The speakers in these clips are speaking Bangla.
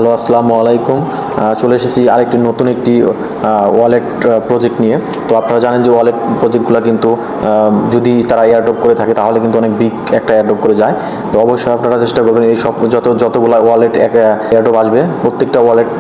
হ্যালো, আসসালামু আলাইকুম। চলে এসেছি আরেকটি নতুন একটি ওয়ালেট প্রজেক্ট নিয়ে। তো আপনারা জানেন যে ওয়ালেট প্রজেক্টগুলো কিন্তু যদি তারা এয়ারড্রপ করে থাকে তাহলে কিন্তু অনেক বিগ একটা এয়ারড্রপ করে যায়। তো অবশ্যই আপনারা চেষ্টা করবেন এই সব যতগুলো ওয়ালেট এয়ারড্রপ আসবে প্রত্যেকটা ওয়ালেট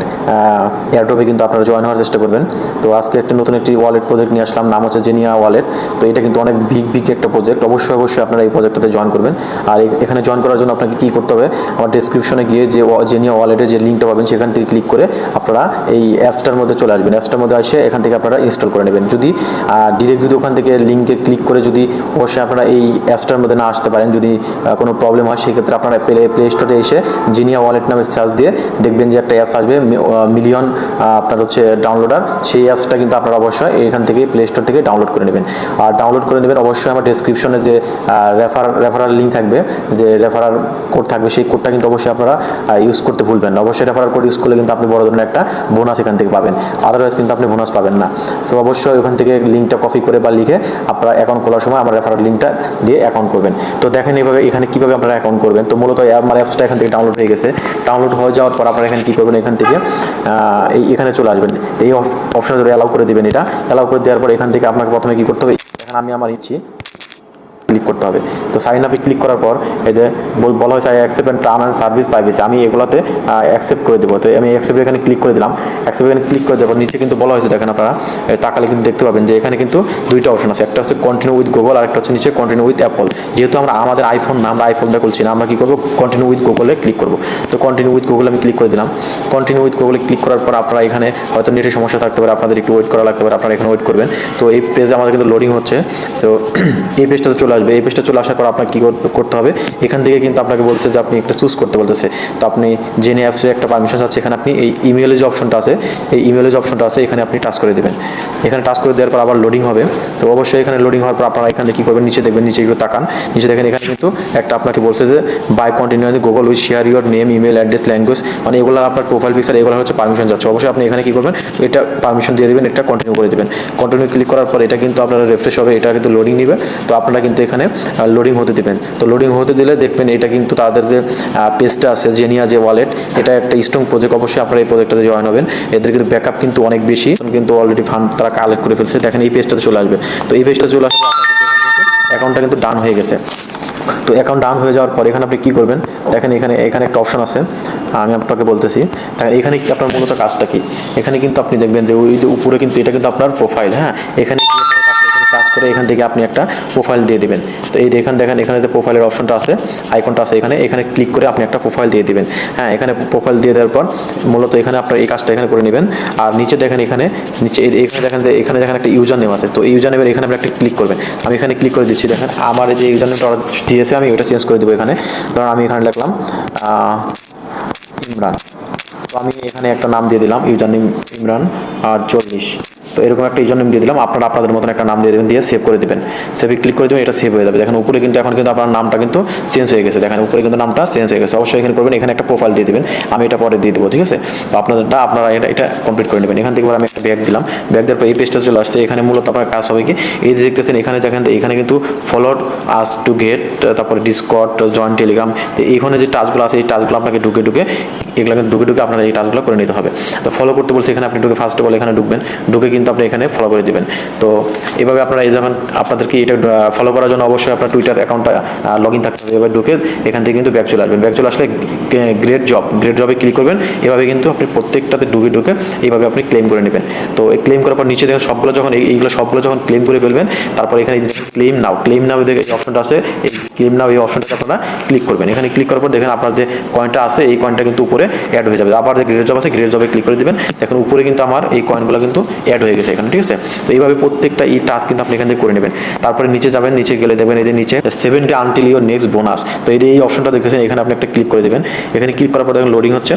এয়ারড্রপে কিন্তু আপনারা জয়েন হওয়ার চেষ্টা করবেন। তো আজকে নতুন একটি ওয়ালেট প্রজেক্ট নিয়ে আসলাম, নাম হচ্ছে জেনিয়া ওয়ালেট। তো এটা কিন্তু অনেক বিগ একটা প্রজেক্ট। অবশ্যই আপনারা এই প্রজেক্টটাতে জয়েন করবেন। আর এখানে জয়েন করার জন্য আপনাকে কী করতে হবে, আমার ডিসক্রিপশনে গিয়ে যে জেনিয়া ওয়ালেটের যে লিঙ্কটা পাবেন সেখান থেকে ক্লিক করে আপনারা এই অ্যাপসটার মধ্যে চলে আসবেন। অ্যাপসটার মধ্যে এসে এখান থেকে আপনারা ইনস্টল করে নেবেন। যদি ডিরেক্ট যদি ওখান থেকে লিঙ্কে ক্লিক করে যদি অবশ্যই আপনারা এই অ্যাপসটার মধ্যে না আসতে পারেন, যদি কোনো প্রবলেম হয় সেক্ষেত্রে আপনারা প্লে স্টোরে এসে জিনিয়া ওয়ালেট নামে সার্চ দিয়ে দেখবেন যে একটা অ্যাপস আসবে মিলিয়ন আপনার হচ্ছে ডাউনলোডার। সেই অ্যাপসটা কিন্তু আপনারা অবশ্যই এখান থেকে প্লে স্টোর থেকে ডাউনলোড করে নেবেন। আর ডাউনলোড করে নেবেন অবশ্যই আমার ডেসক্রিপশনে যে রেফারাল লিঙ্ক থাকবে, যে রেফারাল কোড থাকবে, সেই কোডটা কিন্তু অবশ্যই আপনারা ইউজ করতে ভুলবেন না। অবশ্যই রেফারাল কোড ইউজ করলে কিন্তু আপনি বড় ধরনের একটা বোনাস এখান থেকে পাবেন, আদারওয়াইজ কিন্তু আপনি বোনাস পাবেন না। সো অবশ্যই ওখান থেকে লিঙ্কটা কপি করে বা লিখে আপনারা অ্যাকাউন্ট খোলার সময় আমার রেফারাল লিঙ্কটা দিয়ে অ্যাকাউন্ট করবেন। তো দেখেন এইভাবে এখানে কীভাবে আপনারা অ্যাকাউন্ট করবেন। তো মূলত আমার অ্যাপসটা এখান থেকে ডাউনলোড হয়ে গেছে। ডাউনলোড হয়ে যাওয়ার পর আপনারা এখানে কী করবেন, এখান থেকে এখানে চলে আসবেন। এই অপশনে ধরে অ্যালাউ করে দেবেন। এটা অ্যালাউ করে দেওয়ার পর এখান থেকে আপনাকে প্রথমে কী করতে হবে, এখানে আমি আমার ইচ্ছি ক্লিক করতে হবে। তো সাইন আপে ক্লিক করার পর এই যে বলা হয়েছে I accept and term and service privacy, আমি এগুলোতে অ্যাকসেপ্ট করে দেবো। তো আমি অ্যাকসেপ্ট এখানে ক্লিক করে দিলাম। অ্যাকসেপ্ট এখানে ক্লিক করে দেওয়ার পর নিচে কিন্তু বলা হয়েছে, দেখেন আপনারা তাকালে কিন্তু দেখতে পাবেন যে এখানে কিন্তু দুইটা অপশন আছে। একটা হচ্ছে কন্টিনিউ উইথ গুগল, আর একটা হচ্ছে নিচে কন্টিনিউ উইথ অ্যাপল। যেহেতু আমাদের আইফোন না, আমরা আইফোনটা খুলছি না, আমরা কী করবো, কন্টিনিউ উইথ গুগলে ক্লিক করবো। তো কন্টিনিউ উইথ গুগল আমি ক্লিক করে দিলাম। কন্টিনিউ উইথ গুগলে ক্লিক করার পর আপনারা এখানে হয়তো নেটের সমস্যা থাকতে পারে, আপনাদের একটু ওয়েট করা লাগতে পারে, আপনারা এখানে ওয়েট করবেন। তো এই পেজে আমাদের কিন্তু লোডিং হচ্ছে। তো এই পেজটাতে চলে আসবে। এই পেজটা চলে আসার পর আপনাকে কী করতে হবে, এখান থেকে কিন্তু আপনাকে বলছে যে আপনি একটা চুজ করতে বলতেছে। তো আপনি জেনে অ্যাপসে একটা পারমিশন আছে, এখানে আপনি এই ইমেলের যে অপশনটা আছে, এই ইমেলের যে অপশনটা আছে এখানে আপনি টাচ করে দেবেন। এখানে টাচ করে দেওয়ার পর আবার লোডিং হবে। তো অবশ্যই এখানে লোডিং হওয়ার পর আপনারা এখানে কী করবেন, নিচে দেখবেন, নিচে একটু তাকান, নিচে দেখেন এখানে কিন্তু একটা আপনাকে বলছে যে by continue Google with share your name, email address, language, মানে এগুলো আপনার প্রোফাইল পিকচার, এগুলো হচ্ছে পারমিশন যাচ্ছে। অবশ্যই আপনি এখানে কী করবেন, এটা পারমিশন দিয়ে দেবেন, এটা কন্টিনিউ করে দেবেন। কন্টিনিউ ক্লিক করার পর এটা কিন্তু আপনারা রিফ্রেশ হবে, এটা কিন্তু লোডিং নেবে। তো আপনারা কিন্তু এখানে লোডিং হতে দেবেন। তো লোডিং হতে দিলে দেখবেন এটা কিন্তু তাদের যে পেজটা আছে জেনিয়া যে ওয়ালেট, এটা একটা স্ট্রং প্রজেক্ট। অবশ্যই আপনারা এই প্রজেক্টটাতে জয়েন হবেন। এদের কিন্তু ব্যাকআপ কিন্তু অনেক বেশি, কিন্তু অলরেডি ফান্ড তারা কালেক্ট করে ফেলছে। দেখেন এই পেজটাতে চলে আসবে। তো এই পেজটা চলে আসবে, অ্যাকাউন্টটা কিন্তু ডান হয়ে গেছে। তো অ্যাকাউন্ট ডাউন হয়ে যাওয়ার পর এখানে আপনি কী করবেন, দেখেন এখানে একটা অপশন আছে, আমি আপনাকে বলতেছি। এখানে কি আপনার মূলত কাজটা কি, এখানে কিন্তু আপনি দেখবেন যে ওই যে উপরে কিন্তু এটা কিন্তু আপনার প্রোফাইল। হ্যাঁ, এখানে কাজ করে এখান থেকে আপনি একটা প্রোফাইল দিয়ে দেবেন। তো এই দেখেন এখানে যে প্রোফাইলের অপশনটা আছে, আইকনটা আছে, এখানে ক্লিক করে আপনি একটা প্রোফাইল দিয়ে দিবেন। হ্যাঁ, এখানে প্রোফাইল দিয়ে দেওয়ার পর মূলত এখানে আপনার এই কাজটা এখানে করে নেবেন। আর নিচে দেখেন নিচে এখানে দেখেন একটা ইউজার নেম আছে। তো এই ইউজার নেমের এখানে আপনি একটা ক্লিক করবেন। আমি এখানে ক্লিক করে দিচ্ছি। দেখেন আমার যে ইউজার নেমটা দিয়েছে আমি ওটা চেঞ্জ করে দেবো। এখানে ধরুন আমি এখানে লিখলাম ইমরান। তো আমি এখানে একটা নাম দিয়ে দিলাম, ইউজার নেম ইমরান 40। তো এরকম একটা ইউজার নেম দিয়ে দিলাম। আপনারা আপনাদের মতন একটা নাম দিয়ে দেবেন, দিয়ে সেভ করে দেবেন। সেভে ক্লিক করে দেবেন, এটা সেভ হয়ে যাবে। দেখেন উপরে কিন্তু এখন কিন্তু আপনার নামটা কিন্তু চেঞ্জ হয়ে গেছে। দেখেন উপরে কিন্তু নামটা চেঞ্জ হয়ে গেছে। অবশ্যই এখানে করবেন, এখানে একটা প্রোফাইল দিয়ে দেবেন। আমি এটা পরে দিয়ে দেবো, ঠিক আছে। তো আপনারা এটা কমপ্লিট করে নেবেন। এখান থেকে আমি একটা ব্যাগ দিলাম। ব্যাগ দেওয়ার পর এই পেজটা চলে আসছে। এখানে মূলত আপনার কাজ হবে কি, এই যে দেখতেছেন এখানে দেখেন, এখানে কিন্তু ফলোড আস টু গেট, তারপরে ডিসকর্ড, জয়েন টেলিগ্রাম। তো এইখানে যে টাচগুলো আছে এই টাচগুলো আপনাকে ঢুকে এগুলো কিন্তু ঢুকে আপনারা এই টাচগুলো করে নিতে হবে। তো ফলো করতে বলছে, এখানে আপনি ফার্স্ট অফ অল এখানে ঢুকে কিন্তু আপনি এখানে ফলো করে দেবেন। তো এভাবে আপনারা এই যখন আপনাদেরকে এটা ফলো করার জন্য অবশ্যই আপনার টুইটার অ্যাকাউন্টটা লগ ইন থাকতে হবে। এবার ঢুকে এখান থেকে কিন্তু ব্যাক চলে আসবেন। ব্যাক চলে আসলে গ্রেট জবে ক্লিক করবেন। এভাবে কিন্তু আপনি প্রত্যেকটাতে ঢুকে এইভাবে আপনি ক্লেম করে নেবেন। তো এই ক্লেম করার পর নিচে দেখেন সবগুলো যখন ক্লেম করে ফেলবেন, তারপর এখানে ক্লেম নাও দেখে এই অপশনটা আছে, এই ক্লেম নাও এই অপশনটা আপনারা ক্লিক করবেন। এখানে ক্লিক করার পর দেখেন আপনার যে কয়েনটা আছে এই কয়েনটা কিন্তু উপরে অ্যাড হয়ে যাবে। আবার যে গ্রেট জব আছে গ্রেট জবে ক্লিক করে দিবেন। দেখুন উপরে কিন্তু আমার এই কয়েনগুলো কিন্তু অ্যাড হয়ে গেছে এখানে, ঠিক আছে। তো এইভাবে প্রত্যেকটা এই টাস্ক কিন্তু আপনি এখান থেকে করে নেবেন। তারপরে নিচে যাবেন, নিচে গেলে দেখবেন এই যে নিচে 70 আনটিল ইউর নেক্সট বোনাস। তো এই অপশনটা দেখেছেন, এখানে আপনি একটা ক্লিক করে দেবেন। এখানে ক্লিক করার পর দেখেন লোডিং হচ্ছে।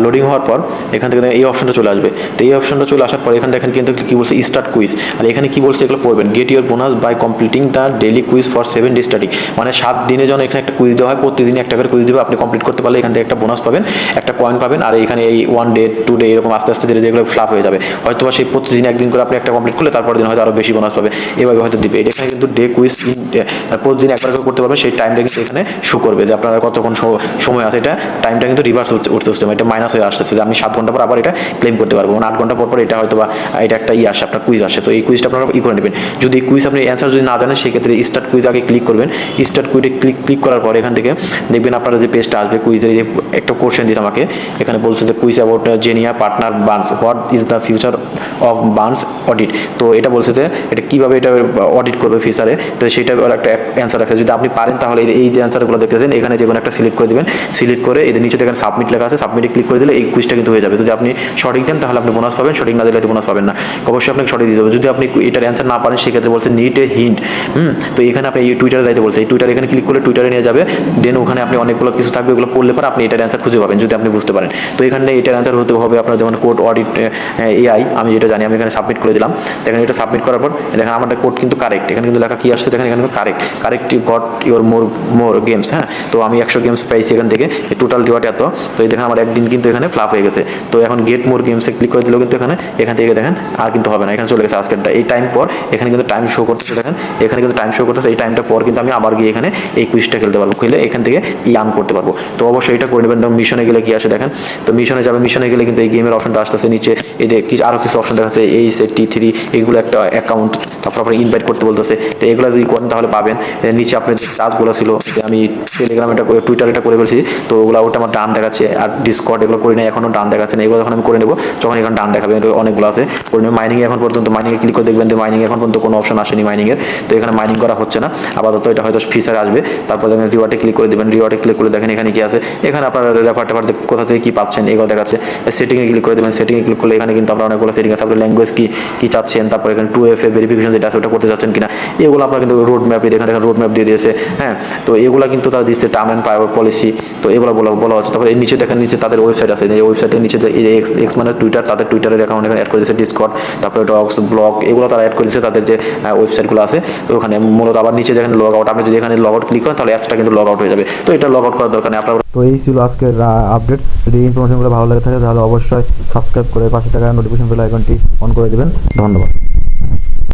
লোডিং হওয়ার পর এখান থেকে এই অপশনটা চলে আসবে। তো এই অপশনটা চলে আসার পর এখানে দেখেন কিন্তু কি বলছে, স্টার্ট কুইজ। আর এখানে কি বলছে, এগুলো পড়বেন, get your bonus by completing the daily quiz for 7 day study. মানে 7 দিনের জন্য এখানে একটা কুইজ দেওয়া হয়, প্রতিদিন একটা করে কুইজ দেবে, আপনি কমপ্লিট করতে পারলে এখান থেকে একটা বোনাস পাবেন, একটা কয়েন পাবেন। আর এখানে এই 1 ডে 2 ডে এরকম আস্তে আস্তে ধীরে যেগুলো ফ্লাপ হয়ে যাবে, হয়তো সেই প্রতিদিন একদিন করে আপনি একটা কমপ্লিট করলে তারপর দিন হয়তো আরও বেশি বোনাস পাবে, এভাবে হয়তো দিবে। এটা এখানে কিন্তু ডে কুইজ প্রতিদিন একবার করে করতে পারবেন, সেই টাইমটা কিন্তু এখানে শো করবে যে আপনার কতক্ষণ সময় আছে, এটা টাইমটা কিন্তু রিভার্স উঠতেছে, এটা মাইনাস হয়ে আসতেছে, যে আমি 7 ঘন্টা পর আবার এটা ক্লেম করতে পারবো, 8 ঘন্টা পর পর এটা হয়তো বা এটা একটা আসে, আপনার কুইজ আসে। তো এই কুইজটা আপনারা করে নেবেন। যদি এই কুইজ আপনি অ্যান্সার যদি না জানেন, সেক্ষেত্রে স্টার্ট কুইজ আগে ক্লিক করবেন। স্টার্ট কুইজে ক্লিক করার পর এখান থেকে দেখবেন আপনারা যে পেজটা আসবে, কুইজের যে একটা কোশ্চেন দিতে আমাকে এখানে বলছে যে quiz about Xenia partner Burns, what is the future of Burns audit. তো এটা বলছে যে এটা কীভাবে এটা অডিট করবে ফিউচারে, তো সেটা একটা অ্যান্সার আছে। যদি আপনি পারেন তাহলে এই যে অ্যান্সারগুলো দেখতেছেন এখানে যে কোনো একটা সিলেক্ট করে দেবেন। সিলেক্ট করে এদের নিচে দেখেন সাবমিট লেখা আছে, সাবমিটে ক্লিক করে দিলে এই কুইজটা কিন্তু হয়ে যাবে। যদি আপনি সঠিক দেন তাহলে আপনি বোনাস পাবেন, সঠিক না দিলে বোনাস পাবেন না। অবশ্যই আপনাকে সঠিক দিতে হবে। যদি আপনি এটার অ্যান্সার না পারেন সেক্ষেত্রে বলছে নিড এ হিন্ট। তো এখানে আপনি এই টুইটারে যাইতে বলছে, এই টুইটার এখানে ক্লিক করলে টুইটারে নিয়ে যাবে। দেন ওখানে আপনি অনেকগুলো কিছু থাকবে, ওগুলো পড়লে পর আপনি এটার অ্যান্সার খুঁজে পাবেন যদি আপনি বুঝতে পারেন। তো এখানে এটার অ্যান্সার হতে হবে আপনার যেমন কোড অডিট এআই, আমি যেটা জানি আমি এখানে সাবমিট করে দিলাম। দেখেন এটা সাবমিট করার পর দেখেন আমার কোড কিন্তু কারেক্ট, এখানে কিন্তু লেখা কি আসছে দেখেন, এখানে correct got your more games. হ্যাঁ, তো আমি 100 গেমস পাইছি এখান থেকে, টোটাল রিওয়ার্ড এত। তো এই দেখেন আমার একদিন কিন্তু এখানে ফ্লাপ হয়ে গেছে। তো এখন গেট মোর গেমসে ক্লিক করে দিলেও কিন্তু এখান থেকে দেখেন আর কিন্তু হবে না, এখানে চলে গেছে আজকেরটা। এই টাইম পর এখানে কিন্তু টাইম শো করতেছে, দেখেন এখানে কিন্তু টাইম শো করতেছে। এই টাইমটা পর কিন্তু আমি আবার গিয়ে এখানে এই কুইজটা খেলতে পারবো, খেলে এখান থেকে আর্ন করতে পারবো। তো অবশ্যই এটা করে নেবেন। মিশনে গেলে কি আসে দেখেন, তো মিশনে যাবে, মিশনে গেলে কিন্তু এই গেমের অপশনটা আসতেছে নিচে, এই যে আরও কিছু অপশন দেখাচ্ছে, এই সে T3, এগুলো একটা অ্যাকাউন্ট, তারপর আপনি ইনভাইট করতে বলতেছে। তো এগুলো যদি করেন তাহলে পাবেন। নিচে আপনার যে কাজগুলো ছিল, যে আমি টেলিগ্রাম এটা করে টুইটার এটা করে ফেলছি, তো ওগুলো ওটা আমার ডান দেখাচ্ছে। আর ডিসকর্ড এগুলো করে নেই, এখনও ডান দেখাচ্ছে না। এগুলো যখন আমি করে নেবো তখন এখানে ডান দেখাবে, অনেকগুলো আছে করে নেব। মাইনিং এখন পর্যন্ত মাইনিংয়ে ক্লিক করে দেখবেন যে মাইনিং এখন পর্যন্ত কোনো অপশন আসেনি মাইনিংয়ের, তো এখানে মাইনিং করা হচ্ছে না আপাতত, এটা হয়তো ফিচারে আসবে। তারপর দেখেন রিওয়ার্ডে ক্লিক করে দেবেন, রিওয়ার্ডে ক্লিক করে দেখেন এখানে কি আছে, এখানে আপনার রেফার টেফার কোথা থেকে কী পাচ্ছেন এগুলো দেখাচ্ছে। সেটিংয়ে ক্লিক করে দেবেন, সেটিংয়ে ক্লিক করলে এখানে কিন্তু আপনার অনেকগুলো সেটিং আছে, আপনার ল্যাঙ্গুয়েজ কী চাচ্ছেন, তারপর এখানে 2FA ভেরিফিকেশন যেটা আছে ওটা করতে চাচ্ছেন কিনা, এগুলো আপনার কিন্তু রোড ম্যাপে দেখেন রোড ম্যাপ দিয়ে দিয়েছে। হ্যাঁ, তো এগুলো কিন্তু তারা দিচ্ছে টার্ম অ্যান্ড পলিসি, তো এগুলো বলা হচ্ছে। তারপর এই নিচে দেখেন নিচে তাদের ওয়েবসাইট আছে, এই ওয়েবসাইটের নিচে এক্স মানে টুইটার, তাদের টুইটারের অ্যাকাউন্ট এখানে অ্যাড করে দিয়েছে, ডিসকর্ড, তারপরে ডক্স, ব্লগ, এগুলো তারা অ্যাড করেছে তাদের যে ওয়েবসাইটগুলো আছে। তো ওখানে মূলত আবার নিচে দেখেন লগ আউট, আপনি যদি এখানে লগ আউট ক্লিক করেন তাহলে অ্যাপসটা কিন্তু লগ আউট হয়ে যাবে। তো এটা লগ আউট করার দরকার নেই আপনার। তো এই ছিল আজকের আপডেট। যদি ইনফরমেশনগুলো ভালো লাগে থাকে তাহলে অবশ্যই সাবস্ক্রাইব করে পাশে থাকা নোটিফিকেশন বেল আইকনটি অন করে দেবেন। ধন্যবাদ।